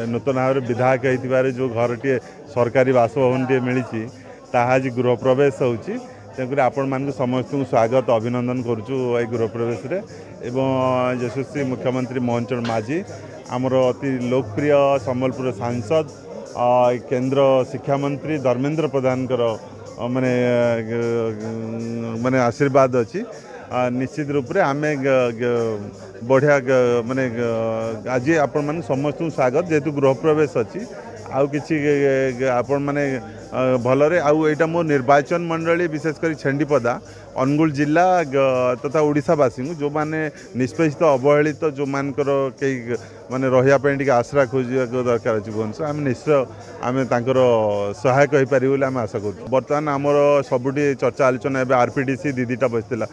नूतन भाव विधायक होती जो घर टे सरकारी बासभवन टे मिली आज गृह प्रवेश होती तेणुक आपण मान समस्त स्वागत अभिनंदन करुचु गृह प्रवेश एवं यशस्वी मुख्यमंत्री मोहन चरण माझी आमर अति लोकप्रिय संबलपुर सांसद केंद्र शिक्षा मंत्री धर्मेंद्र प्रधान माने माने आशीर्वाद अच्छी निश्चित रूप से आम बढ़िया माने आज आपण मान समस्त स्वागत जेहेतु गृह प्रवेश अच्छी आउ कि आपण माने भलरे आउ एटा मो निर्वाचन मंडली विशेषकर छेंडीपदा अनुगुल जिला तथा ओडिशावासी जो माने निष्पेषित अवहेलित जो मानकर कई माने रही आश्रा खोजा दरकार अच्छे भुवनेश्वर आम निश्चय आम तांकर सहायक हो पार आम आशा कर बर्तमान आमर सबुठी चर्चा आलोचना एवं आरपीडीसी दीटा बसला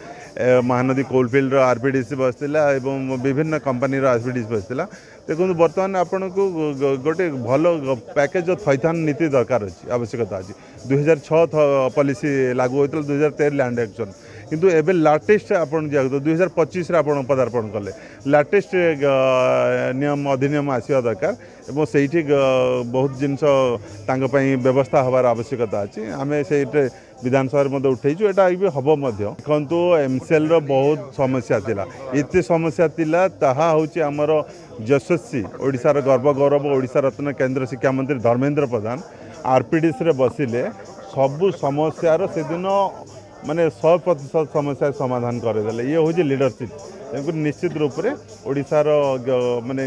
महानदी कोलफिल्ड आरपीडीसी बसला विभिन्न कंपनी आरपीडीसी बसला देखो बर्तमान आपण को गोटे भल पैकेज थैथान नीति दरकार अच्छी आवश्यकता अच्छी 2006 पॉलिसी लागू होता 2013 लैंड एक्शन किंतु एबे लाटेस्ट आपण 2025 पदार्पण कले लाटेस्ट नियम अधिनियम आसवा दरकार एवं से बहुत जिनस व्यवस्था हबार आवश्यकता अच्छी आम से विधानसभा उठेचु एटा भी हम देखु एमसीएल बहुत समस्या थिला एते समस्या थिला ताहा होची हमर यशस्वी ओडिशार गर्व गौरव ओडिशा रत्न केंद्र शिक्षा मंत्री धर्मेंद्र प्रधान आरपीडीसी रे बसिले सबु समस्यार से दिन माने 100% समस्या समाधान करदेले ये हूँ लीडरशिप निश्चित रूप से ओडिशार माने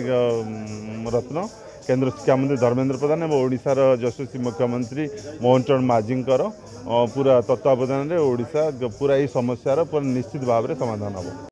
रत्न केंद्र शिक्षा मंत्री धर्मेंद्र प्रधान और ओडिशार यशस्वी मुख्यमंत्री मोहन चरण माझींकर पूरा तत्वावधान में ओडिशा पूरा यही समस्यार पूरा निश्चित भाव में समाधान हम।